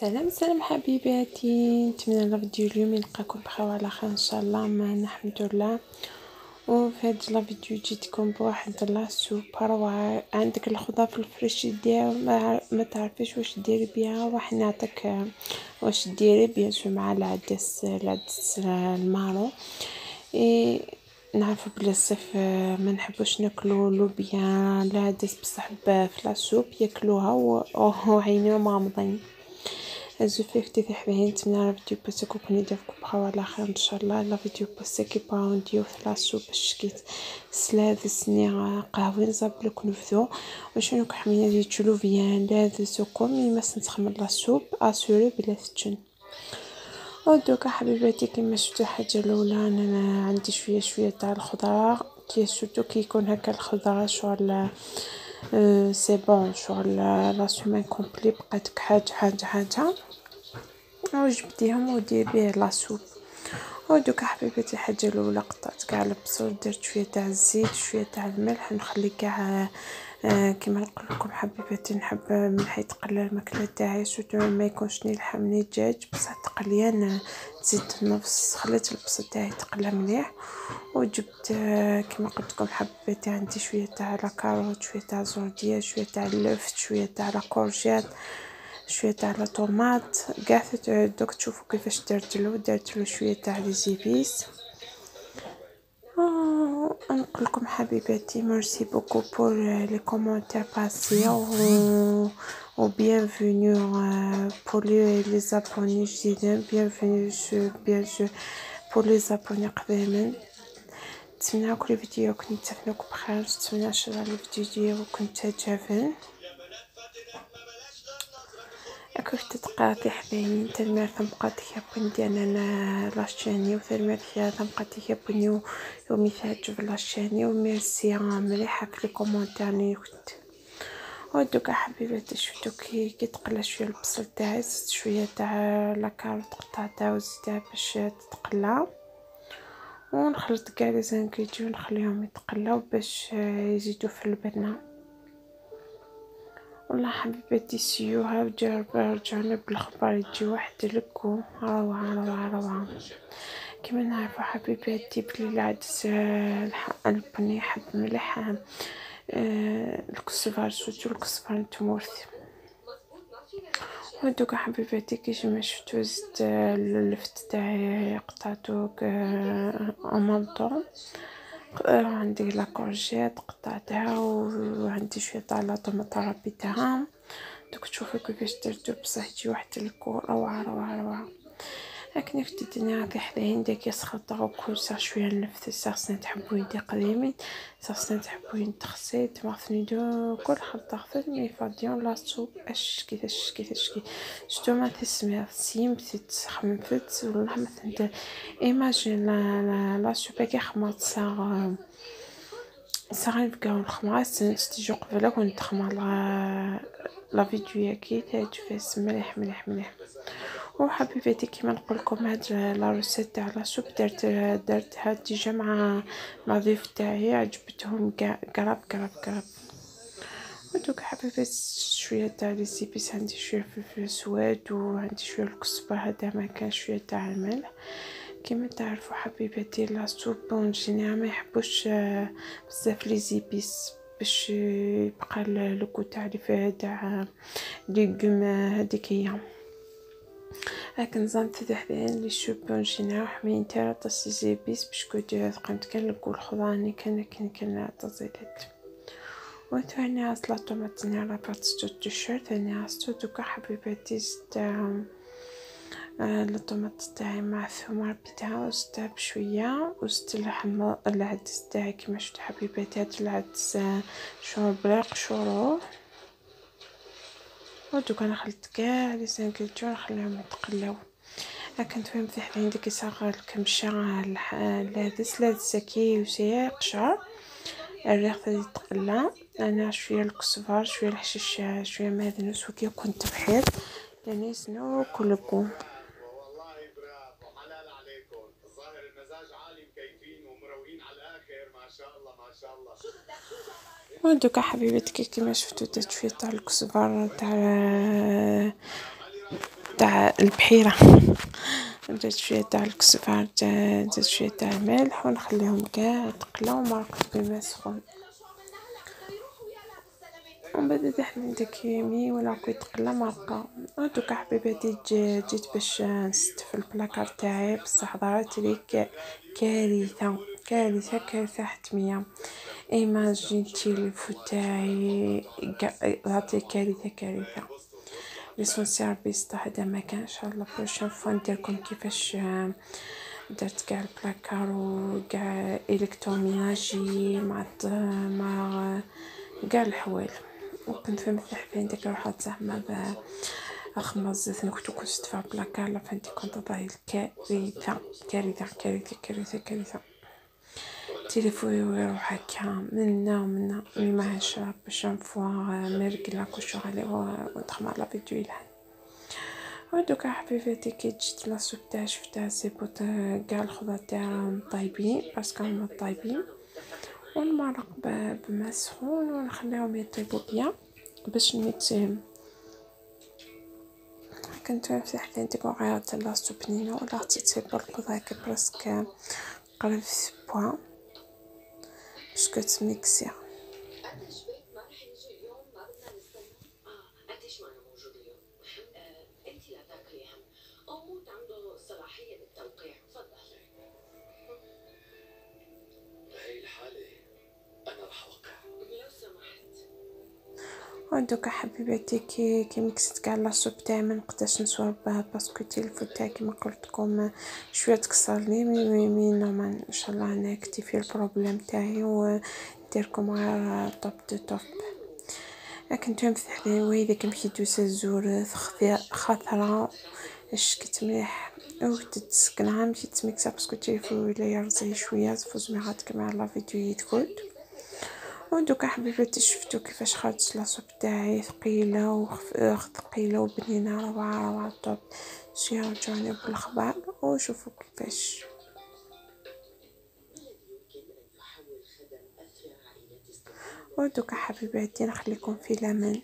سلام حبيباتي، نتمنى لا فيديو اليوم يلقاكم بخير وعلى خير ان شاء الله. معنا الحمد لله. وفي هاد لا فيديو جيتكم بواحد لا سوبر روعه. عندك الخضار في الفريش ديالها ما تعرفيش واش ديري بها، راح نعطيك واش ديري بيان سور مع العدس المارو. نعرف بلي الصيف ما نحبوش ناكلو لوبيا العدس بصح في لا سوب ياكلوها وعينيهم غامضين. هزو فيه كتير حبايبين، نتمنى لا فيديو باسكو كون يديركم بخير وعلى خير ان شاء الله. لا فيديو باسكو باو نديو في لا سوب شكيت سلاذ سني قهوين زابلك نفذو وشنو كحمينا دي تشلو فيان لاذ سوكم ما نتخمر لا سوب اسوري بلا فتشن. ودوكا حبيباتي كما شفتوا الحاجه الاولى انا عندي شويه تاع الخضره كي سورتو كي يكون هكا الخضره شغل سي بون شغل لا سيمين كومبلي بقاتك حاجه وجبديهم ودير بيه لا سوب. ودوكا حبيباتي الحاجه الاولى قطعت كاع البصل، درت شويه تاع الزيت شويه تاع الملح، نخلي كاع كيما نقول لكم حبيباتي نحب ملح يتقلى الماكله تاعي سورتو ما يكونش ني لحم ني دجاج بصح تقليان تزيد النفس. خليت البصل تاعي يتقلى مليح وجبت كيما قلت لكم حبيباتي عندي شويه تاع لا كاروت شويه تاع زرديه شويه تاع اللفت شويه تاع لا كورجيت شويه تاع لا طوماط كاع دوك تشوفوا كيفاش درت له شويه تاع لي زيبيس. نقول لكم حبيباتي ميرسي بوكو بور لي كومونتير باسي و bienvenue pour les abonnés جديدين bienvenue bien sûr pour les abonnés قديمين. نتمنى كل فيديو كنت تفنوك بخير، نتمنى ان شاء الله الفيديو ديالكم تعجبن. كيف تتقاطي حبايبين تنمر تنبقى تحبون ديالنا لاشاني وتنمر فيها تنبقى تحبوني يومي تعجب لاشاني وميرسي مليحه في لي كومونتير اللي كنت. ودوكا حبيباتي شفتو كي تقلى شويه البصل تاعي زدت شويه تاع لا كاروت قطعتها وزدتها باش تتقلى ونخلط كاع لي زانكريديون ونخليهم يتقلاو باش يزيدوا في البنه. والله حبيباتي سيوها رجعنا بالخبر يجي واحد لكو روعه. كما نعرفوا حبيباتي بلي العدس البني حب مليح الكسفار سوتو الكسفار نتمورث. ودوكا حبيباتي كيما شفتو زدت اللفت تاعي قطعتو امونطون. عندي لا كورجيت قطعتها وعندي شويه تاع لا طوماط ربيتها. دوك تشوفوا كيفاش درتو بصح تجي واحد الكو روعه. لكن في الدنيا هذه حلاين داك يسخطها وكل ساعه شويه نفس الساعه تحبوا يدي قديمين ساعه تحبوا ينتخسيت ما عرفني دو كل خلطه خفت مي فاديون لا سوب اش كيفاش شتو ما تسمع سيم تخمفت والله ما تندير ايماجين لا سوب كي خمرت صغير بقاو الخماس نستيجو قبل كنت خمر لا فيديو كي تعجبس مليح. وحبيباتي كيما نقول لكم هاد لا روسيت تاع لا سوب درتها ديجا مع ضيف تاعي عجبتهم قراب. ودوك حبيباتي شويه تاع لي سيبيس عندي شويه فلفل اسود وعندي شويه الكزبره هذا ما كان شويه تاع الملح. كما تعرفوا حبيباتي لا سوب اون جينيرال ما يحبوش بزاف لي زيبيس باش يبقى لو تاع لي فيه تاع ليغوم هذيك هي. لكن نظام تذهبين لي سوب اون جينيرال حمين تاع طاسي زيبيس باش كنت قمت كنلقوا الخضراني كان تزيدت. وثاني عصلا طماطني على باتستو التيشيرت ثاني عصتو دوكا حبيباتي زدت الطماط تاعي مع الثوم ربيتها وزدتها بشويه وزدت اللحم العدس تاعي كما شفتوا حبيباتي هاد العدس شو بريق شورو. ودوكا انا خلطت كاع لي زانكريديون نخليهم يتقلاو. لكن فهمت في حين ديك صغر الكمشه العدس كي وسي قشر الريق يتقلى. انا شويه الكزبر شويه الحشيش شويه معدنوس وكي كنت بحير يعني سنو كلكو. ودوكا حبيبتي كيما شفتوا درت شويه تاع الكزبر تاع تاع البحيره. درت شويه تاع الكزبر، درت شويه تاع الملح ونخليهم كاع يتقلاو مرقت بالماء سخون. ومن بعد دحنا داك يمي ولا كي يتقلى مرقه. دوكا حبيباتي جيت باش نستف البلاكار تاعي، بصح ظهرت لي كارثه كارثه كارثه حتميه. ايماجينتي الفو تاعي ظهرت كارثه كارثه. ليسونسيال بيستا هذا ما كانش. الله بروشين فوا نديركم كيفاش درت كاع البلاكار وكاع الكتروميناجي مع كاع الحوال. وكنت فمسح بين ديك روحات زعما خمس نكتو كنت في البلاكار. لا فهمتي كنت ضايل كارثه كارثه كارثه كارثه كارثه. تليفوني يروح هكا منا ما هشرب باش نفوا مرقلا كلشي غالي ودخل على فيديو يلحن. ودوكا حبيباتي كي جيت لاصوب تاعي شفتها سيبوت كاع الخضر تاعهم طايبين باسكو هما طايبين، ونمرق بماء سخون ونخليهم يطيبوا بيان باش نميكسيهم. كنت نفتح لينتيكو غير لاصوب بنينه ولا تصيب الخضر هكا برسك قريب بوا باش كتميكسي. ودوكا حبيباتي كي ميكست كاع لاصوب تاعي ما نقدرش نصور بها باسكو التليفون تاعي كما قلت لكم شويه تكسرني مي نورمال ان شاء الله نكتفي البروبليم تاعي ونديركم غير توب دو توب. كنت نفتح لي ويلي كنمشي دوز الزور خضرا شكت مليح وتتسكنها مشيت تميكسا باسكو التليفون ولا يرزي شويه فوز ميغات كما لا فيديو يتفوت. ودوكا حبيباتي شفتو كيفاش خرجت لاصوب تاعي ثقيله ثقيله وبنينه روعه طوب. رجعوني بالاخبار وشوفوا كيفاش. ودوكا حبيباتي نخليكم في الامان.